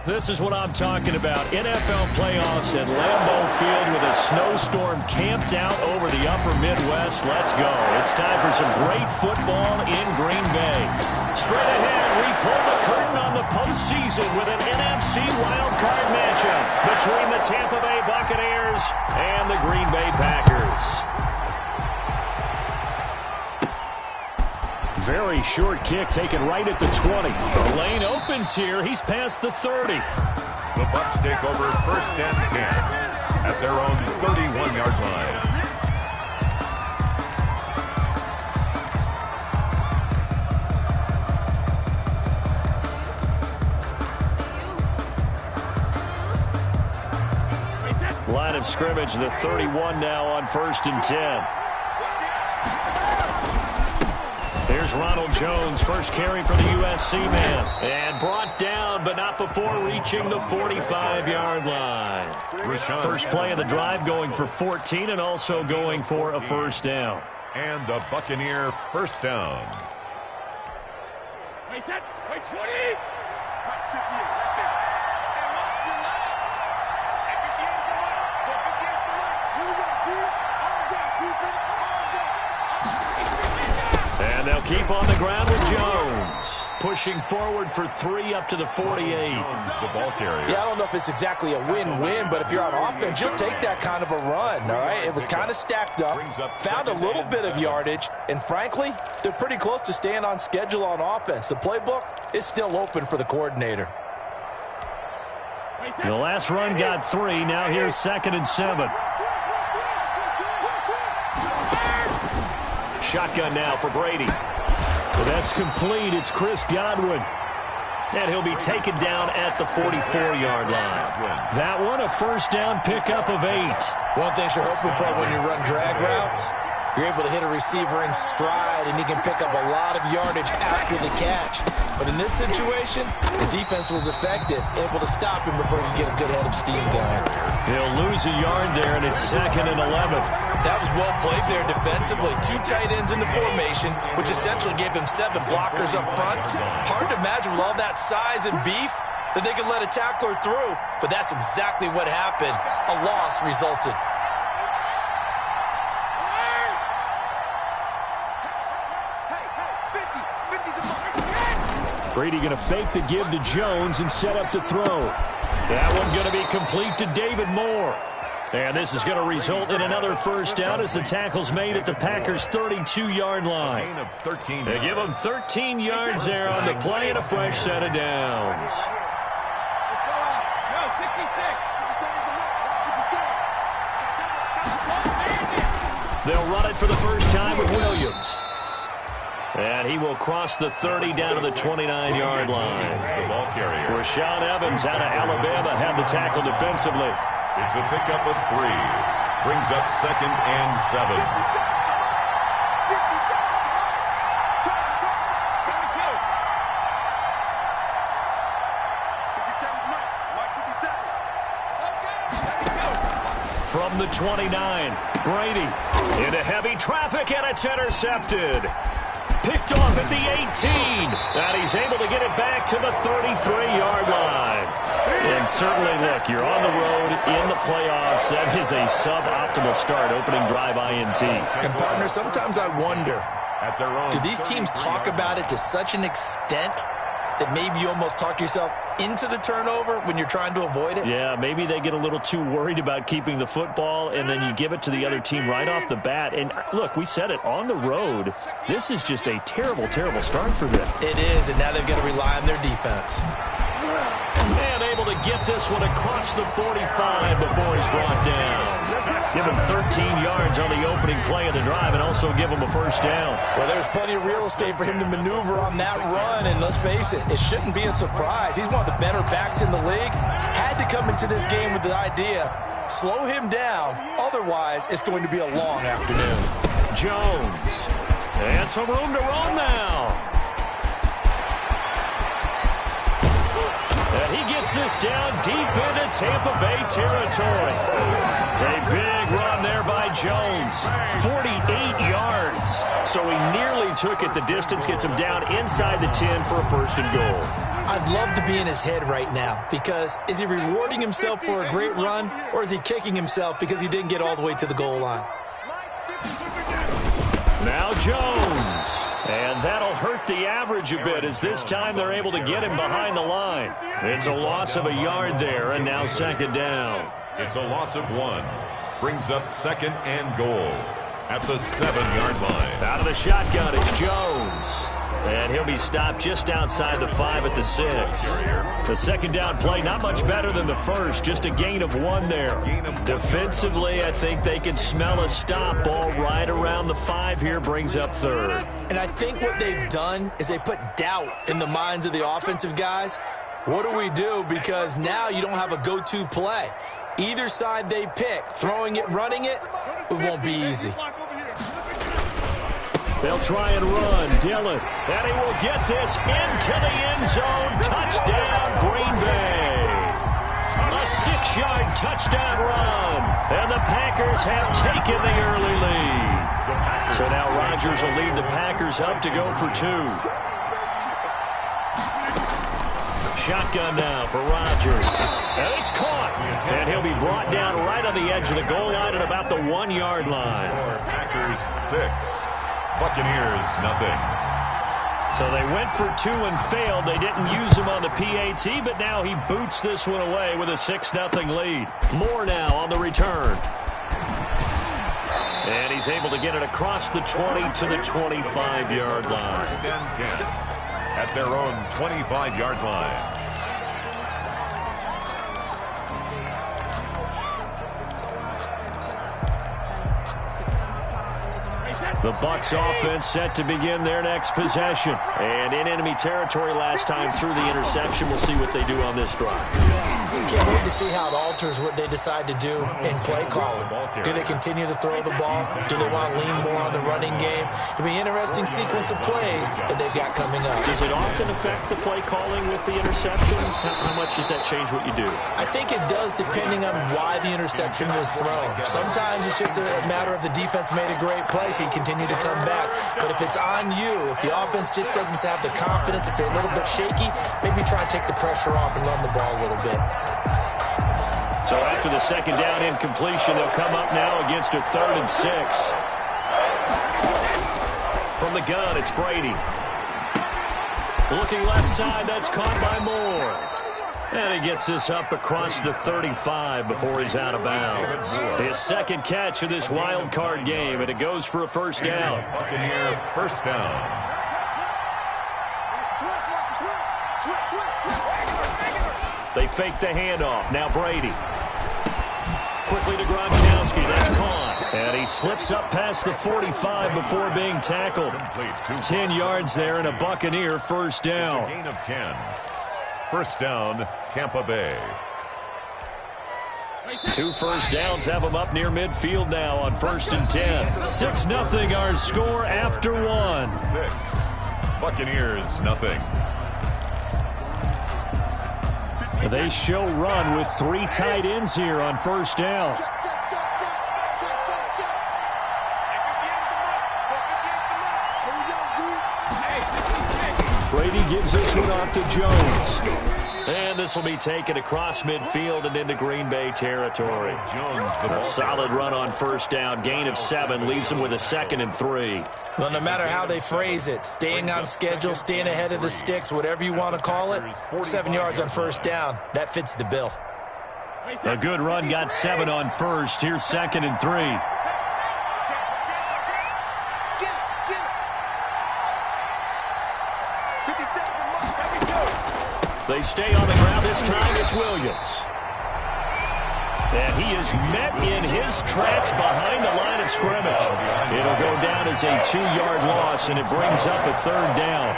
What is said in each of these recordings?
This is what I'm talking about. NFL playoffs at Lambeau Field with a snowstorm camped out over the upper Midwest. Let's go. It's time for some great football in Green Bay. Straight ahead, we pull the curtain on the postseason with an NFC wildcard matchup between the Tampa Bay Buccaneers and the Green Bay Packers. Very short kick taken right at the 20. The lane opens here. He's past the 30. The Bucs take over 1st and 10 at their own 31-yard line. Line of scrimmage, the 31 now on 1st and 10. Here's Ronald Jones, first carry for the USC man. And brought down, but not before reaching the 45-yard line. First play of the drive going for 14 and also going for a first down. And a Buccaneer first down. Wait 20! And they'll keep on the ground with Jones. Pushing forward for 3 up to the 48. Jones, the ball carrier. Yeah, I don't know if it's exactly a win-win, but if you're on offense, you'll take that kind of a run, all right? It was kind of stacked up, found a little bit of yardage, and frankly, they're pretty close to staying on schedule on offense. The playbook is still open for the coordinator. The last run got 3. Now here's 2nd and 7. Shotgun now for Brady. That's complete. It's Chris Godwin. And he'll be taken down at the 44-yard line. That one, a first down pickup of 8. One thing you're hoping for when you run drag routes, you're able to hit a receiver in stride, and he can pick up a lot of yardage after the catch. But in this situation, the defense was effective, able to stop him before he get a good head of steam going. He'll lose a yard there, and it's 2nd and 11. That was well played there defensively. 2 tight ends in the formation, which essentially gave him 7 blockers up front. Hard to imagine with all that size and beef that they could let a tackler through, but that's exactly what happened. A loss resulted. Brady going to fake the give to Jones and set up to throw. That one going to be complete to David Moore. And this is going to result in another first down as the tackle's made at the Packers' 32-yard line. They give them 13 yards there on the play and a fresh set of downs. They'll run it for the first time with Williams. And he will cross the 30 down to the 29-yard line. The ball carrier. Rashaan Evans out of Alabama had the tackle defensively. It's a pickup of 3. Brings up 2nd and 7. From the 29, Brady into heavy traffic, and it's intercepted. Picked off at the 18, and he's able to get it back to the 33-yard line. And certainly, look, you're on the road in the playoffs. That is a suboptimal start, opening drive INT. And, partner, sometimes I wonder, do these teams talk about it to such an extent that maybe you almost talk yourself into the turnover when you're trying to avoid it? Yeah, maybe they get a little too worried about keeping the football, and then you give it to the other team right off the bat. And, look, we said it, on the road, this is just a terrible, terrible start for them. It is, and now they've got to rely on their defense. And able to get this one across the 45 before he's brought down. Give him 13 yards on the opening play of the drive and also give him a first down. Well, there's plenty of real estate for him to maneuver on that run, and let's face it, it shouldn't be a surprise. He's one of the better backs in the league. Had to come into this game with the idea, slow him down, otherwise it's going to be a long afternoon. Jones, and some room to roam now. And he gets this down deep into Tampa Bay territory. A big run there by Jones. 48 yards. So he nearly took it the distance, gets him down inside the 10 for a first and goal. I'd love to be in his head right now, because is he rewarding himself for a great run, or is he kicking himself because he didn't get all the way to the goal line? Now Jones. And that'll hurt the average a bit, as this time they're able to get him behind the line. It's a loss of a yard there, and now second down. It's a loss of 1. Brings up second and goal at the 7-yard line. Out of the shotgun is Jones. And he'll be stopped just outside the 5 at the 6. The second down play, not much better than the first, just a gain of 1 there. Defensively, I think they can smell a stop. Ball right around the 5 here, brings up third. And I think what they've done is they put doubt in the minds of the offensive guys. What do we do? Because now you don't have a go-to play. Either side they pick, throwing it, running it, it won't be easy. They'll try and run. Dillon. And he will get this into the end zone. Touchdown, Green Bay. A 6-yard touchdown run. And the Packers have taken the early lead. So now Rodgers will lead the Packers up to go for 2. Shotgun now for Rodgers. And it's caught. And he'll be brought down right on the edge of the goal line at about the 1-yard line. Packers 6. Buccaneers, nothing. So they went for 2 and failed. They didn't use him on the PAT, but now he boots this one away with a 6-0 lead. Moore now on the return. And he's able to get it across the 20 to the 25-yard line. First and 10 at their own 25-yard line. The Bucs offense set to begin their next possession. And in enemy territory last time through the interception. We'll see what they do on this drive. Can't wait to see how it alters what they decide to do in play calling. Do they continue to throw the ball? Do they want to lean more on the running game? It'll be an interesting sequence of plays that they've got coming up. Does it often affect the play calling with the interception? How much does that change what you do? I think it does, depending on why the interception was thrown. Sometimes it's just a matter of the defense made a great play, so you continue to come back. But if it's on you, if the offense just doesn't have the confidence, if they're a little bit shaky, maybe try and take the pressure off and run the ball a little bit. So after the second down incompletion, they'll come up now against a 3rd and 6. From the gun, it's Brady. Looking left side, that's caught by Moore. And he gets this up across the 35 before he's out of bounds. His second catch of this wild card game, and it goes for a first down. Buccaneer first down. They fake the handoff. Now Brady. Quickly to Gronkowski. That's caught. And he slips up past the 45 before being tackled. 10 yards there and a Buccaneer first down. It's a gain of 10. First down, Tampa Bay. 2 first downs have them up near midfield now on 1st and 10. 6-0 our score after 1. 6. Buccaneers, nothing. They show run with 3 tight ends here on first down. Brady gives this one off to Jones. And this will be taken across midfield and into Green Bay territory. A solid run on first down. Gain of 7 leaves them with a 2nd and 3. Well, no matter how they phrase it, staying on schedule, staying ahead of the sticks, whatever you want to call it, 7 yards on first down, that fits the bill. A good run got 7 on first. Here's 2nd and 3. They stay on the ground this time. It's Williams. And he is met in his tracks behind the line of scrimmage. It'll go down as a 2-yard loss, and it brings up a 3rd down.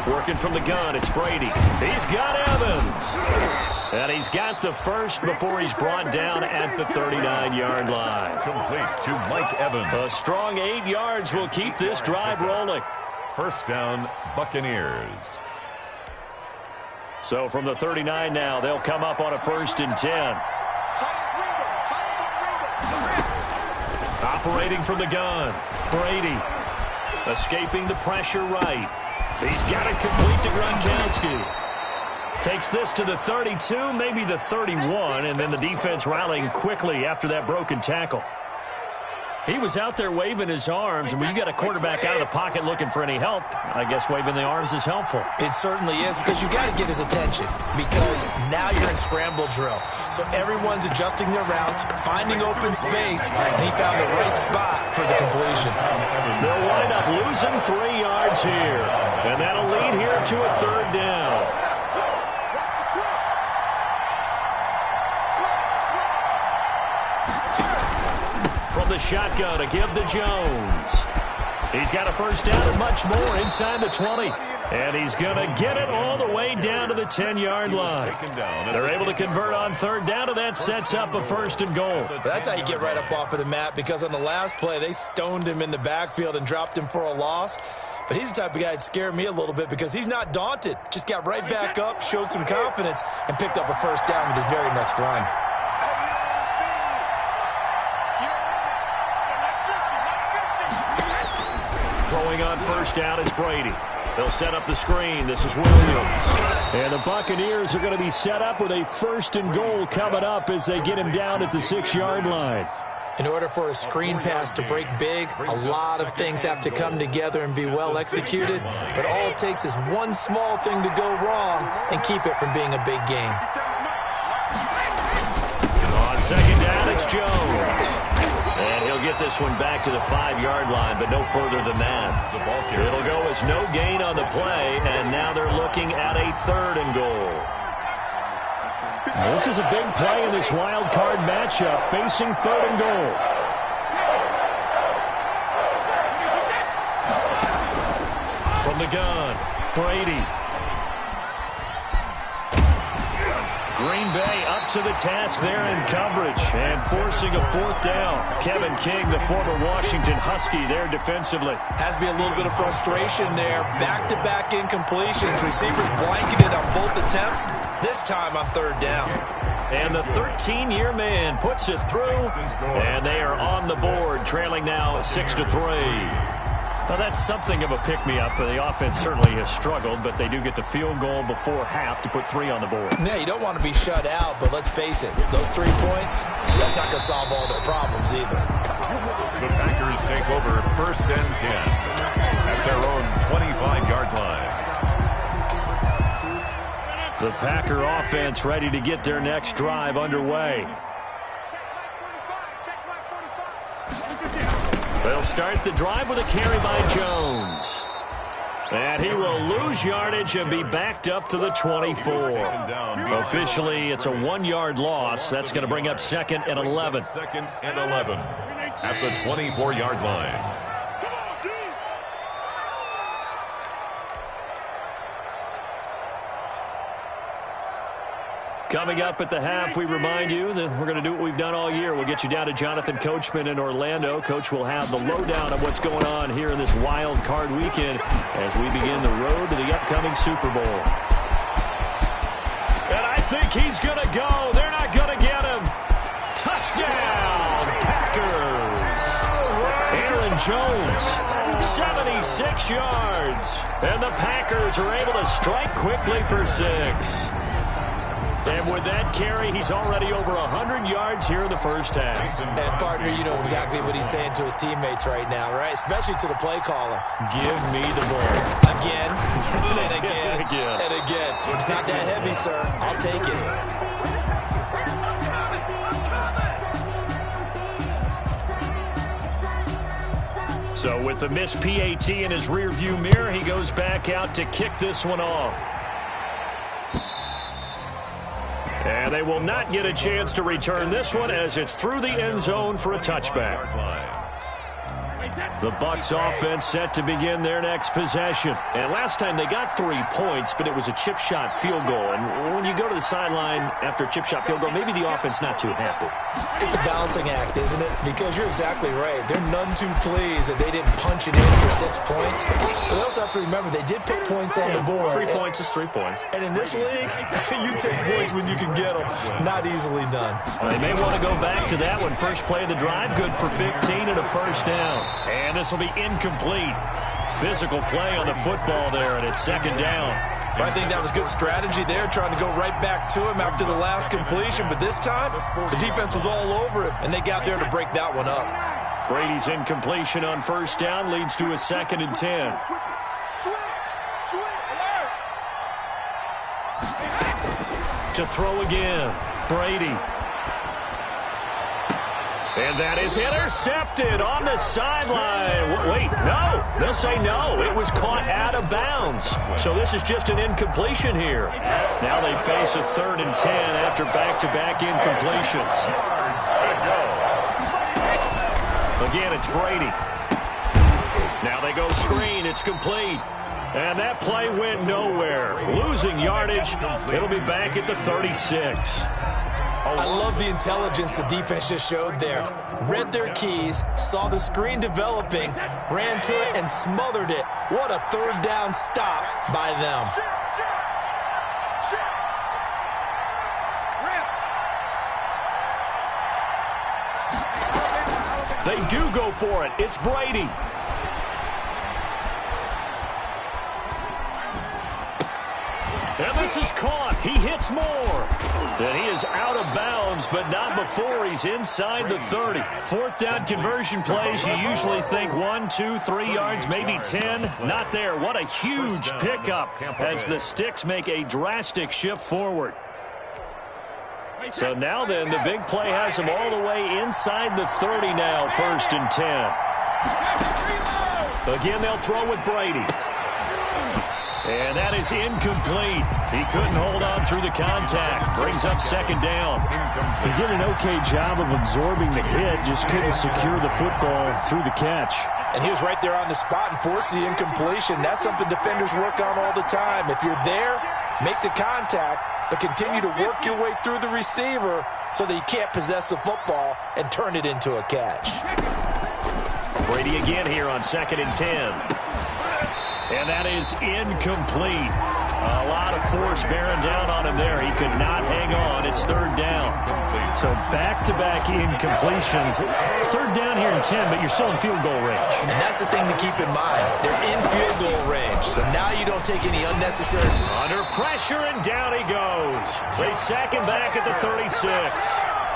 Working from the gun, it's Brady. He's got Evans. And he's got the first before he's brought down at the 39-yard line. Complete to Mike Evans. A strong 8 yards will keep this drive rolling. First down, Buccaneers. So from the 39 now, they'll come up on a 1st and 10. Operating from the gun, Brady. Escaping the pressure right. He's got it complete to Gronkowski. Takes this to the 32, maybe the 31, and then the defense rallying quickly after that broken tackle. He was out there waving his arms, and when you got a quarterback out of the pocket looking for any help, I guess waving the arms is helpful. It certainly is, because you got to get his attention, because now you're in scramble drill. So everyone's adjusting their routes, finding open space, and he found the right spot for the completion. They'll wind up losing 3 yards here, and that'll lead here to a 3rd down. The shotgun to give to Jones. He's got a 1st down and much more inside the 20. And he's going to get it all the way down to the 10-yard line. They're able to convert on 3rd down, and that sets up a 1st and goal. That's how you get right up off of the mat, because on the last play, they stoned him in the backfield and dropped him for a loss. But he's the type of guy that scared me a little bit, because he's not daunted. Just got right back up, showed some confidence, and picked up a 1st down with his very next run. Throwing on 1st down is Brady. They'll set up the screen. This is Williams. And the Buccaneers are going to be set up with a 1st and goal coming up as they get him down at the 6-yard line. In order for a screen pass to break big, a lot of things have to come together and be well executed. But all it takes is one small thing to go wrong and keep it from being a big game. On 2nd down, it's Jones. And he'll get this one back to the 5-yard line, but no further than that. It'll go as no gain on the play, and now they're looking at a 3rd and goal. This is a big play in this wild card matchup, facing 3rd and goal. From the gun, Brady. Green Bay up to the task there in coverage and forcing a 4th down. Kevin King, the former Washington Husky, there defensively. Has to be a little bit of frustration there. Back-to-back incompletions. Receivers blanketed on both attempts, this time on 3rd down. And the 13-year man puts it through, and they are on the board, trailing now 6-3. Well, that's something of a pick-me-up. The offense certainly has struggled, but they do get the field goal before half to put 3 on the board. Yeah, you don't want to be shut out, but let's face it, those 3 points, that's not going to solve all their problems either. The Packers take over 1st and 10 at their own 25-yard line. The Packer offense ready to get their next drive underway. They'll start the drive with a carry by Jones. And he will lose yardage and be backed up to the 24. Officially, it's a 1-yard loss. That's going to bring up 2nd and 11. 2nd and 11 at the 24-yard line. Coming up at the half, we remind you that we're going to do what we've done all year. We'll get you down to Jonathan Coachman in Orlando. Coach will have the lowdown of what's going on here in this wild card weekend as we begin the road to the upcoming Super Bowl. And I think he's going to go. They're not going to get him. Touchdown, Packers. Aaron Jones, 76 yards. And the Packers are able to strike quickly for 6. And with that carry, he's already over 100 yards here in the 1st half. And, partner, you know exactly what he's saying to his teammates right now, right? Especially to the play caller. Give me the ball. Again, and again, and again. It's not that heavy, sir. I'll take it. So with the missed PAT in his rearview mirror, he goes back out to kick this one off. And they will not get a chance to return this one as it's through the end zone for a touchback. The Bucs offense set to begin their next possession. And last time they got 3 points, but it was a chip shot field goal. And when you go to the sideline after a chip shot field goal, maybe the offense not too happy. It's a balancing act, isn't it? Because you're exactly right. They're none too pleased that they didn't punch it in for 6 points. But we also have to remember they did put points on the board. 3 points is 3 points. And in this league, you take points when you can get them. Not easily done. They may want to go back to that one. First play of the drive, good for 15 and a 1st down. And this will be incomplete. physical play on the football there, and it's second down. I think that was good strategy there, trying to go right back to him after the last completion. But this time, the defense was all over him, and they got there to break that one up. Brady's incompletion on first down leads to a 2nd and 10. To throw again, Brady. And that is intercepted on the sideline. Wait, no. They'll say no. It was caught out of bounds. So this is just an incompletion here. Now they face a 3rd and 10 after back-to-back incompletions. Again, it's Brady. Now they go screen. It's complete. And that play went nowhere. Losing yardage. It'll be back at the 36. I love the intelligence the defense just showed there. Read their keys, saw the screen developing, ran to it, and smothered it. What a 3rd down stop by them. They do go for it. It's Brady. And this is caught. He hits more. And he is out of bounds, but not before he's inside the 30. 4th down conversion plays, you usually think 1, 2, 3 yards, maybe 10. Not there. What a huge pickup as the Sticks make a drastic shift forward. So now then, the big play has them all the way inside the 30 now, 1st and 10. Again, they'll throw with Brady. And that is incomplete. He couldn't hold on through the contact. Brings up 2nd down. He did an okay job of absorbing the hit, just couldn't secure the football through the catch. And he was right there on the spot and forced the incompletion. That's something defenders work on all the time. If you're there, make the contact, but continue to work your way through the receiver so that you can't possess the football and turn it into a catch. Brady again here on 2nd and 10. And that is incomplete. A lot of force bearing down on him there. He could not hang on. It's 3rd down. So back-to-back incompletions. 3rd down here in 10, but you're still in field goal range. And that's the thing to keep in mind. They're in field goal range. So now you don't take any unnecessary. Under pressure, and down he goes. They sack him back at the 36.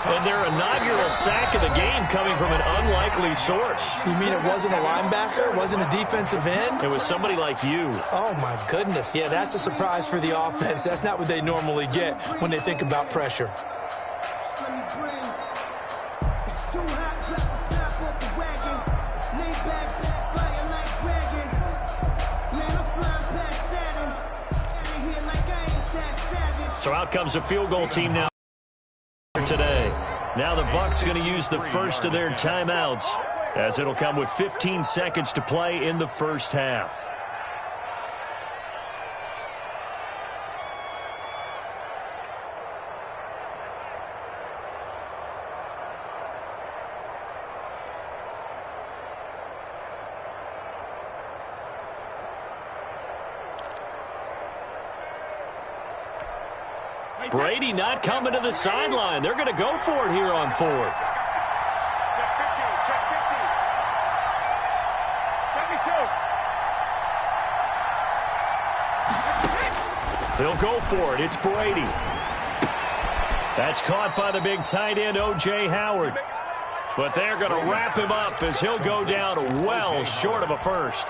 And their inaugural sack of the game coming from an unlikely source. You mean it wasn't a linebacker? It wasn't a defensive end? It was somebody like you. Oh, my goodness. Yeah, that's a surprise for the offense. That's not what they normally get when they think about pressure. So out comes a field goal team now today. Now the Bucs going to use the first of their timeouts, as it'll come with 15 seconds to play in the first half. Brady not coming to the sideline. They're going to go for it here on 4th. Check 50, check 50. They'll go for it. It's Brady. That's caught by the big tight end, O.J. Howard. But they're going to wrap him up as he'll go down well short of a first.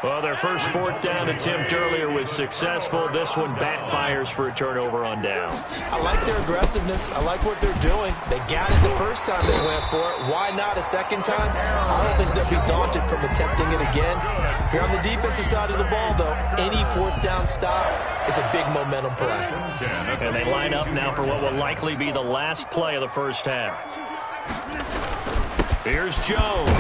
Well, their first 4th down attempt earlier was successful. This one backfires for a turnover on downs. I like their aggressiveness. I like what they're doing. They got it the first time they went for it. Why not a second time? I don't think they'll be daunted from attempting it again. If you're on the defensive side of the ball, though, any 4th down stop is a big momentum play. And they line up now for what will likely be the last play of the first half. Here's Jones.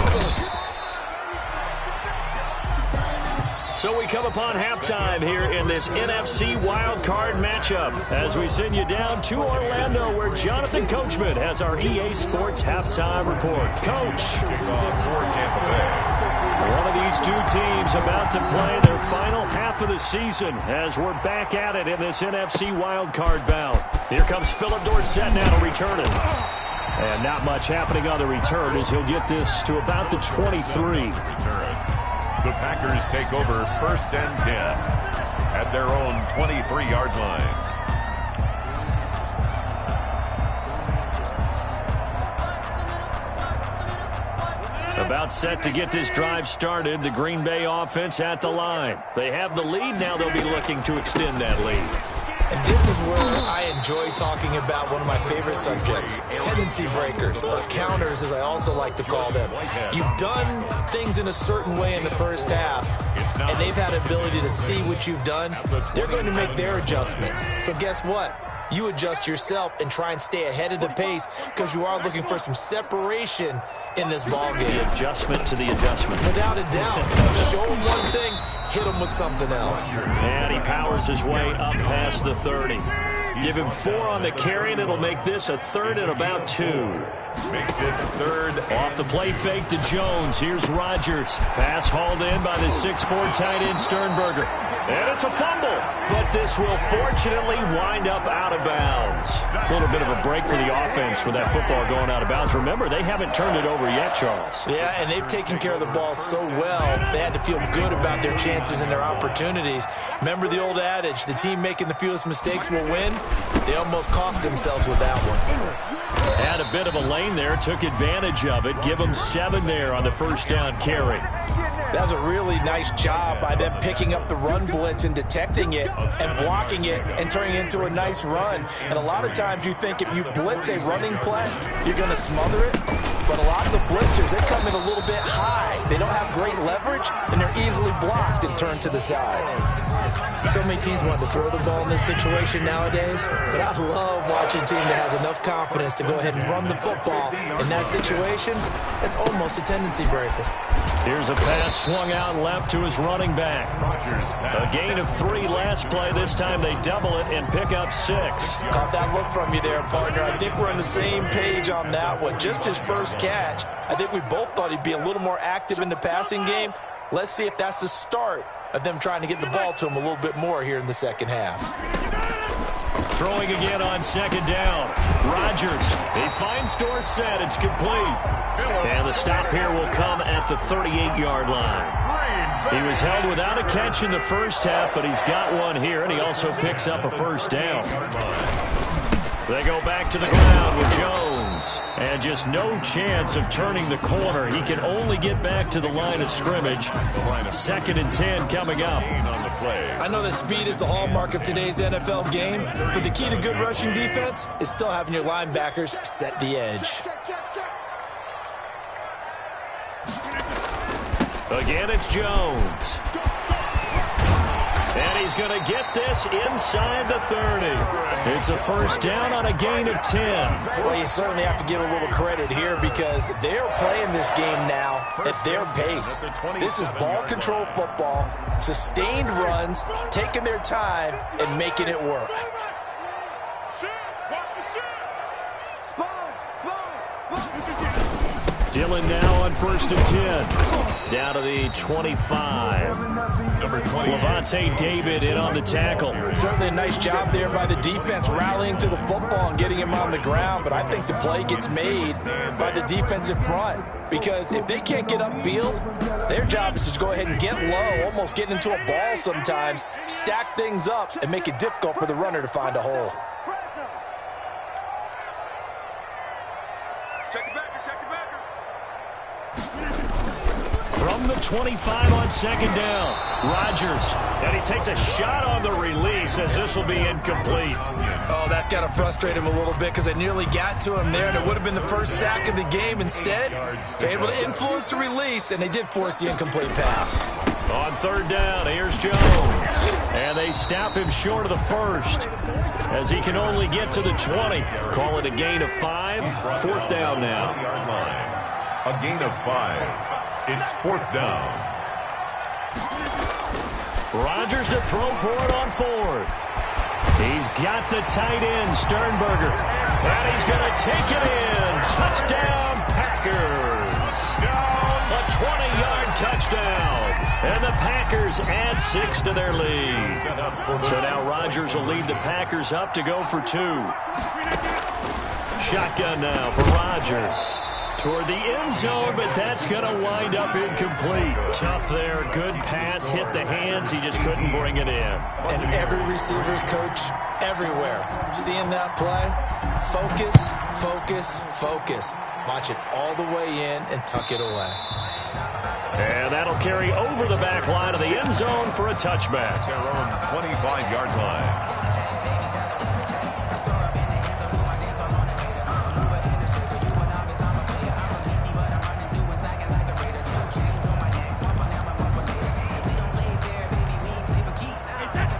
So we come upon halftime here in this NFC wildcard matchup as we send you down to Orlando, where Jonathan Coachman has our EA Sports halftime report. Coach. One of these two teams about to play their final half of the season as we're back at it in this NFC wildcard bout. Here comes Philip Dorsett now to return it. And not much happening on the return as he'll get this to about the 23. The Packers take over 1st and 10 at their own 23-yard line. About set to get this drive started. The Green Bay offense at the line. They have the lead. Now they'll be looking to extend that lead. And this is where I enjoy talking about one of my favorite subjects, tendency breakers, or counters as I also like to call them. You've done things in a certain way in the first half, and they've had ability to see what you've done. They're going to make their adjustments. So guess what? You adjust yourself and try and stay ahead of the pace because you are looking for some separation in this ball game. The adjustment to the adjustment. Without a doubt. Show him one thing, hit him with something else. And he powers his way up past the 30. Give him 4 on the carry, and it'll make this a 3rd and about 2. Makes it 3rd. Off the play fake to Jones. Here's Rodgers. Pass hauled in by the 6'4" tight end Sternberger. And it's a fumble, but this will fortunately wind up out of bounds. A little bit of a break for the offense with that football going out of bounds. Remember, they haven't turned it over yet, Charles. Yeah, and they've taken care of the ball so well, they had to feel good about their chances and their opportunities. Remember the old adage, the team making the fewest mistakes will win? They almost cost themselves with that one. Had a bit of a lane there, took advantage of it. Give them 7 there on the 1st down carry. That was a really nice job by them picking up the run blitz and detecting it and blocking it and turning it into a nice run. And a lot of times you think if you blitz a running play, you're going to smother it. But a lot of the blitzers, they come in a little bit high. They don't have great leverage, and they're easily blocked and turned to the side. So many teams want to throw the ball in this situation nowadays, but I love watching a team that has enough confidence to go ahead and run the football. In that situation, it's almost a tendency breaker. Here's a pass swung out left to his running back. A gain of 3 last play. This time they double it and pick up 6. Caught that look from you there, partner. I think we're on the same page on that one. Just his first catch. I think we both thought he'd be a little more active in the passing game. Let's see if that's the start of them trying to get the ball to him a little bit more here in the second half. Throwing again on 2nd down. Rodgers. He finds Dorsett. It's complete. And the stop here will come at the 38-yard line. He was held without a catch in the first half, but he's got one here, and he also picks up a 1st down. They go back to the ground with Jones. And just no chance of turning the corner. He can only get back to the line of scrimmage. 2nd and 10 coming up. I know that speed is the hallmark of today's NFL game, but the key to good rushing defense is still having your linebackers set the edge. Again, it's Jones. And he's going to get this inside the 30. It's a 1st down on a gain of 10. Well, you certainly have to give a little credit here because they're playing this game now at their pace. This is ball control football, sustained runs, taking their time, and making it work. Dillon now on 1st and 10. Down to the 25. Number 20. Levante David in on the tackle. Certainly a nice job there by the defense rallying to the football and getting him on the ground, but I think the play gets made by the defensive front because if they can't get upfield, their job is to go ahead and get low, almost get into a ball sometimes, stack things up, and make it difficult for the runner to find a hole. From the 25 on 2nd down, Rodgers, and he takes a shot on the release as this will be incomplete. Oh, that's got to frustrate him a little bit because they nearly got to him there, and it would have been the first sack of the game. Instead, they're able to influence the release, and they did force the incomplete pass. On 3rd down, here's Jones, and they stop him short of the 1st as he can only get to the 20. Call it a gain of 5, 4th down now. A gain of 5. It's 4th down. Rodgers to throw for it on 4th. He's got the tight end, Sternberger. And he's going to take it in. Touchdown, Packers. A 20-yard touchdown. And the Packers add 6 to their lead. So now Rodgers will lead the Packers up to go for 2. Shotgun now for Rodgers. Toward the end zone, but that's going to wind up incomplete. Tough there. Good pass. Hit the hands. He just couldn't bring it in. And every receiver's coach everywhere. Seeing that play, focus, focus, focus. Watch it all the way in and tuck it away. And that'll carry over the back line of the end zone for a touchback. Their own 25-yard line.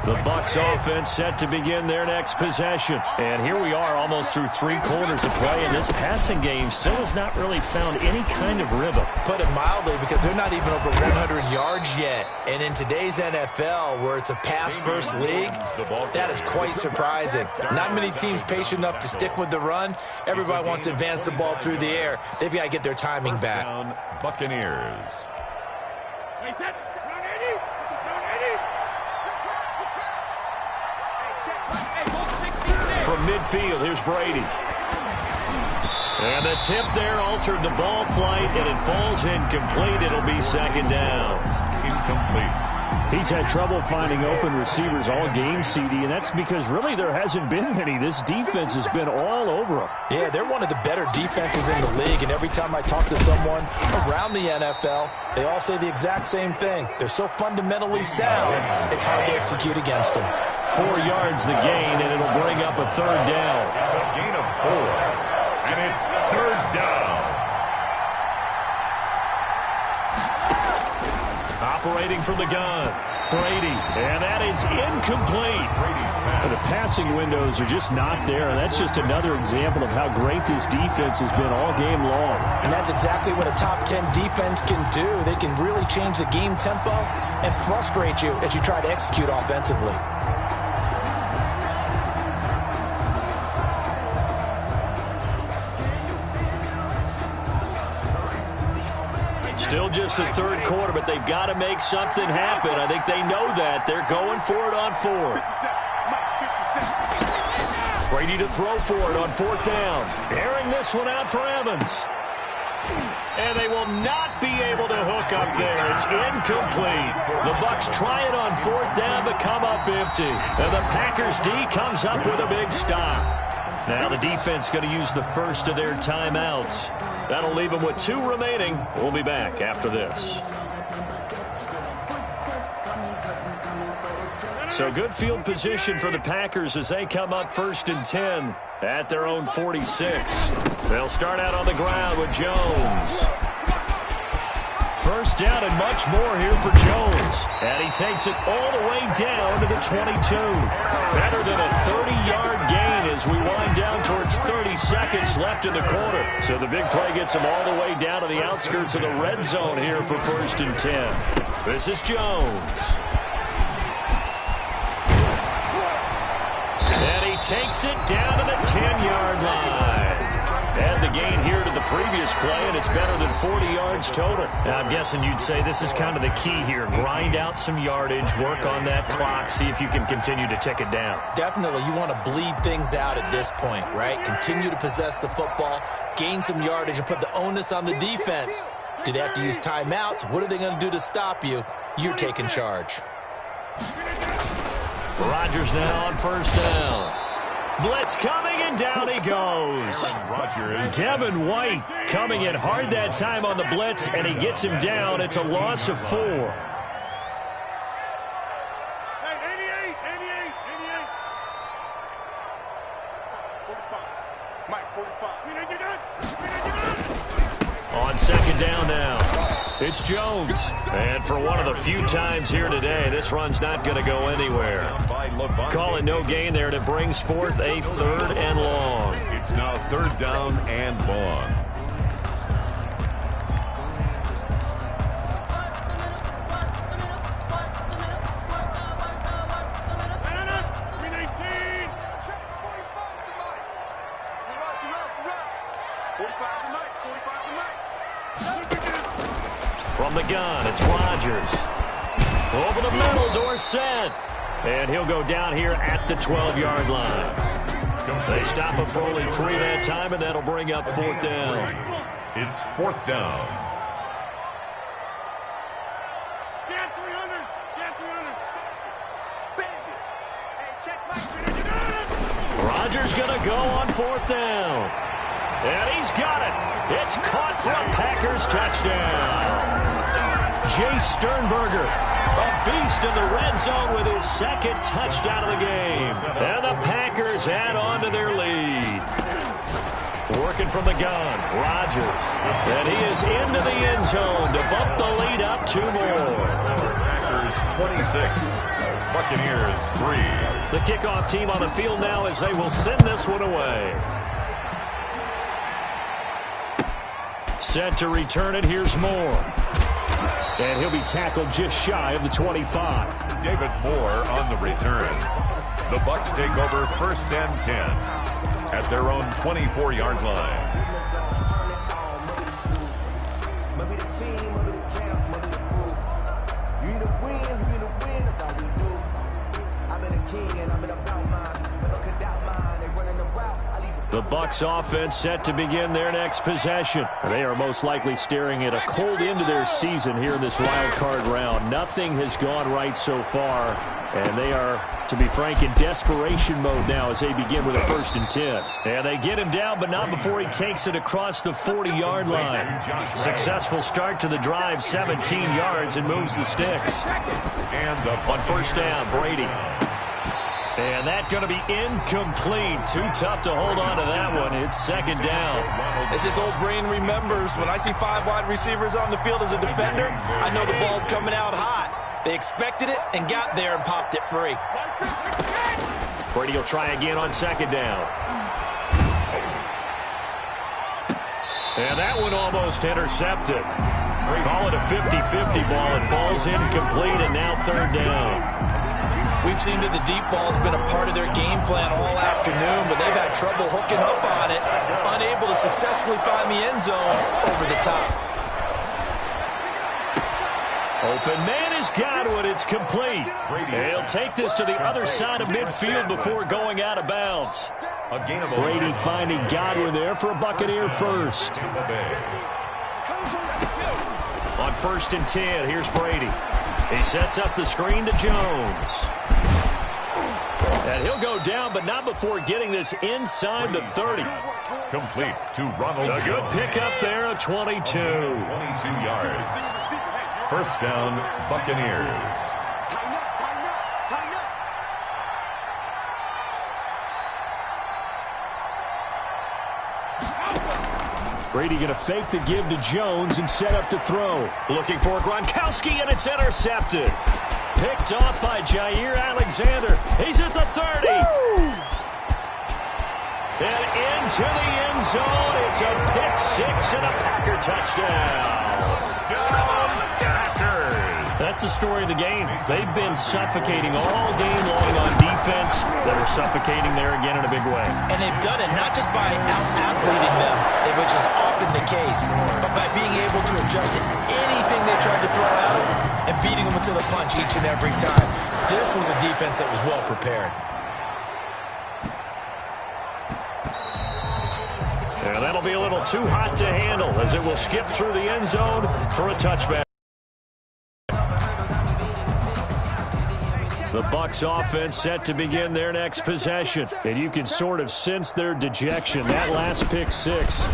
The Bucs offense set to begin their next possession. And here we are almost through 3 quarters of play, and this passing game still has not really found any kind of rhythm. Put it mildly, because they're not even over 100 yards yet. And in today's NFL, where it's a pass-first league, that is quite surprising. Not many teams patient enough to stick with the run. Everybody wants to advance the ball through the air. They've got to get their timing back. Buccaneers. From midfield, here's Brady. And the tip there altered the ball flight, and it falls incomplete. It'll be second down. Incomplete. He's had trouble finding open receivers all game, CD, and that's because really there hasn't been many. This defense has been all over him. Yeah, they're one of the better defenses in the league, and every time I talk to someone around the NFL, they all say the exact same thing. They're so fundamentally sound, it's hard to execute against them. 4 yards the gain, and it'll bring up a third down. It's a gain of 4, and it's third down. Operating from the gun, Brady, and that is incomplete. And the passing windows are just not there, and that's just another example of how great this defense has been all game long. And that's exactly what a top 10 defense can do. They can really change the game tempo and frustrate you as you try to execute offensively. Still just the third quarter, but they've got to make something happen. I think they know that. They're going for it on 4th. Brady to throw for it on 4th down. Airing this one out for Evans. And they will not be able to hook up there. It's incomplete. The Bucs try it on 4th down, but come up empty. And the Packers D comes up with a big stop. Now the defense going to use the first of their timeouts. That'll leave them with 2 remaining. We'll be back after this. So good field position for the Packers as they come up 1st and 10 at their own 46. They'll start out on the ground with Jones. First down and much more here for Jones. And he takes it all the way down to the 22. Better than a 30-yard gain as we wind down towards 30 seconds left in the quarter. So the big play gets him all the way down to the outskirts of the red zone here for 1st and 10. This is Jones. And he takes it down to the 10-yard line. Add the gain here to the previous play, and it's better than 40 yards total. Now, I'm guessing you'd say this is kind of the key here. Grind out some yardage, work on that clock, see if you can continue to tick it down. Definitely, you want to bleed things out at this point, right? Continue to possess the football, gain some yardage, and put the onus on the defense. Do they have to use timeouts? What are they going to do to stop you? You're taking charge. Rodgers now on 1st down. Blitz coming, and down he goes. Devin White coming in hard that time on the blitz, and he gets him down. It's a loss of 4. On 2nd down now, it's Jones. And for one of the few times here today, this run's not going to go anywhere. Call it no gain there, and it brings forth a 3rd and long. It's now 3rd down and long. From the gun, it's Rodgers. Over the middle, Dorsett. And he'll go down here at the 12-yard line. They stop him for only 3 that time, and that'll bring up 4th down. It's 4th down. Get 300. Get 300. Rodgers going to go on 4th down. And he's got it. It's caught for a Packers touchdown. Jay Sternberger, a beast in the red zone with his 2nd touchdown of the game. And the Packers add on to their lead. Working from the gun, Rodgers. And he is into the end zone to bump the lead up 2 more. Packers 26, Buccaneers 3. The kickoff team on the field now as they will send this one away. Set to return it, here's Moore. And he'll be tackled just shy of the 25. David Moore on the return. The Bucs take over 1st and 10 at their own 24-yard line. The Bucs offense set to begin their next possession. They are most likely staring at a cold end to their season here in this wild card round. Nothing has gone right so far, and they are, to be frank, in desperation mode now as they begin with a 1st and 10. And they get him down, but not before he takes it across the 40-yard line. Successful start to the drive, 17 yards, and moves the sticks. And on 1st down, Brady. And that's going to be incomplete. Too tough to hold on to that one. It's 2nd down. As his old brain remembers, when I see 5 wide receivers on the field as a defender, I know the ball's coming out hot. They expected it and got there and popped it free. Brady will try again on 2nd down. And that one almost intercepted. Call it a 50-50 ball. It falls incomplete, and now 3rd down. We've seen that the deep ball's been a part of their game plan all afternoon, but they've had trouble hooking up on it, unable to successfully find the end zone over the top. Open man is Godwin. It's complete. He'll take this to the other side of midfield before going out of bounds. Brady finding Godwin there for a Buccaneer first. On 1st and 10, here's Brady. He sets up the screen to Jones. And he'll go down, but not before getting this inside the 30. Complete to Ronald A good pickup there, a 22. 22 yards. 1st down, Buccaneers. Brady going to fake the give to Jones and set up to throw. Looking for Gronkowski, and it's intercepted. Picked off by Jair Alexander. He's at the 30. Woo! And into the end zone. It's a pick-6 and a Packer touchdown. That's the story of the game. They've been suffocating all game long on defense. They're suffocating there again in a big way. And they've done it not just by out-athleting them, which is often the case, but by being able to adjust to anything they tried to throw out and beating them to the punch each and every time. This was a defense that was well prepared. And that'll be a little too hot to handle as it will skip through the end zone for a touchback. The Bucs offense set to begin their next possession. And you can sort of sense their dejection. That last pick 6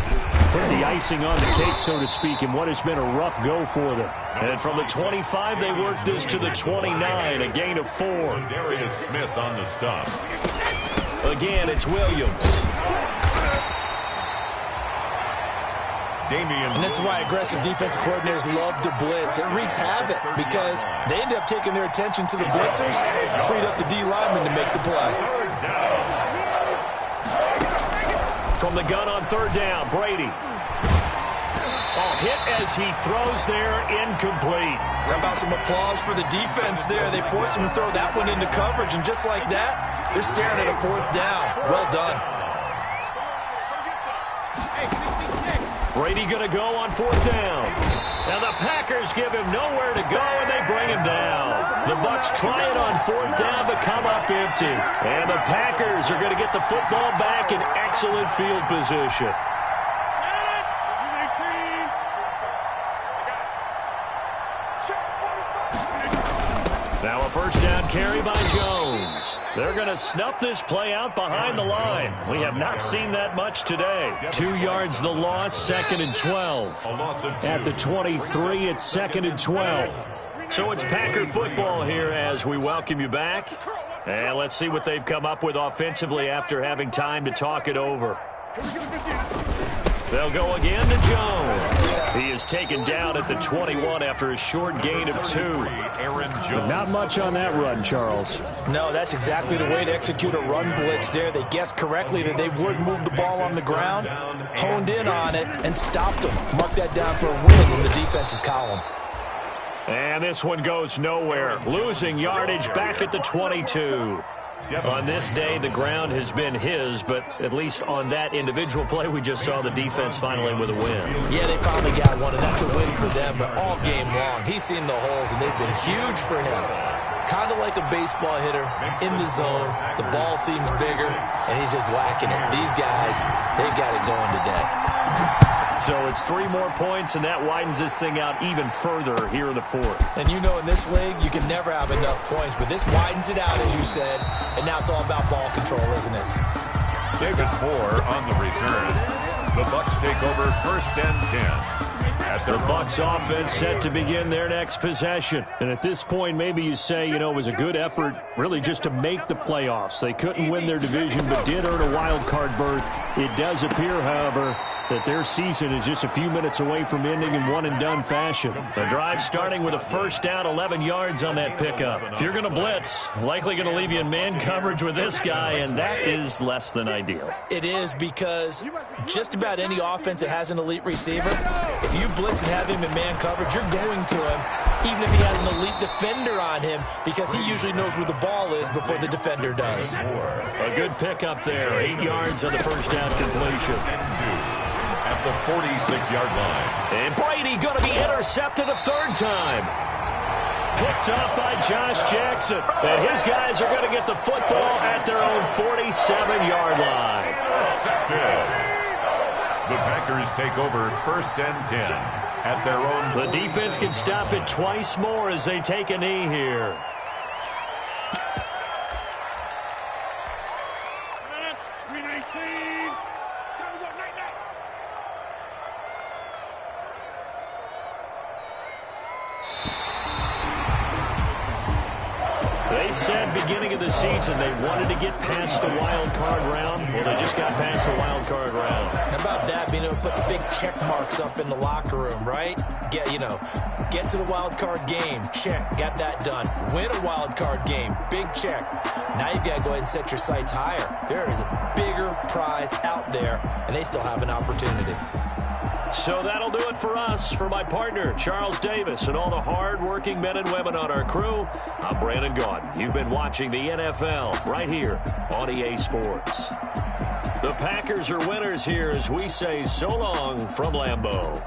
put the icing on the cake, so to speak, in what has been a rough go for them. And from the 25, they work this to the 29, a gain of 4. Darius Smith on the stop. Again, it's Williams. And this is why aggressive defensive coordinators love to blitz. It wreaks havoc because they end up taking their attention to the blitzers, freed up the D lineman to make the play. From the gun on 3rd down, Brady. Oh, hit as he throws there, incomplete. How about some applause for the defense there? They forced him to throw that one into coverage, and just like that, they're staring at a 4th down. Well done. Brady going to go on 4th down. And the Packers give him nowhere to go, and they bring him down. The Bucs try it on 4th down, but come up empty. And the Packers are going to get the football back in excellent field position. First down carry by Jones. They're going to snuff this play out behind the line. We have not seen that much today. 2 yards the loss, 2nd and 12. At the 23, it's 2nd and 12. So it's Packer football here as we welcome you back. And let's see what they've come up with offensively after having time to talk it over. They'll go again to Jones. He is taken down at the 21 after a short gain of 2. But not much on that run, Charles. No, that's exactly the way to execute a run blitz there. They guessed correctly that they would move the ball on the ground, honed in on it, and stopped them. Mark that down for a win in the defense's column. And this one goes nowhere. Losing yardage back at the 22. On this day, the ground has been his, but at least on that individual play, we just saw the defense finally with a win. Yeah, they finally got one, and that's a win for them, but all game long, he's seen the holes, and they've been huge for him. Kind of like a baseball hitter, in the zone, the ball seems bigger, and he's just whacking it. These guys, they've got it going today. So it's 3 more points, and that widens this thing out even further here in the 4th. And you know in this league, you can never have enough points, but this widens it out, as you said, and now it's all about ball control, isn't it? David Moore on the return. The Bucs take over 1st and 10. The Bucs offense set to begin their next possession. And at this point, maybe you say, you know, it was a good effort really just to make the playoffs. They couldn't win their division but did earn a wild card berth. It does appear, however, that their season is just a few minutes away from ending in one-and-done fashion. The drive starting with a first down, 11 yards on that pickup. If you're going to blitz, likely going to leave you in man coverage with this guy, and that is less than ideal. It is, because just about any offense that has an elite receiver, if you blitz and have him in man coverage, you're going to him, even if he has an elite defender on him, because he usually knows where the ball is before the defender does. A good pickup there, 8 yards on the first down completion. At the 46-yard line. And Brady going to be intercepted a 3rd time. Picked up by Josh Jackson. And his guys are going to get the football at their own 47-yard line. Intercepted. The Packers take over 1st and 10 at their own. The defense can stop it twice more as they take a knee here. They said beginning of the season they wanted to get past the wild card round. Well, they just got past the wild card round. How about that, being able to put the big check marks up in the locker room, right? Get to the wild card game, check, got that done. Win a wild card game, big check. Now you've got to go ahead and set your sights higher. There is a bigger prize out there, and they still have an opportunity. So that'll do it for us. For my partner, Charles Davis, and all the hard-working men and women on our crew, I'm Brandon Gaudin. You've been watching the NFL right here on EA Sports. The Packers are winners here as we say so long from Lambeau.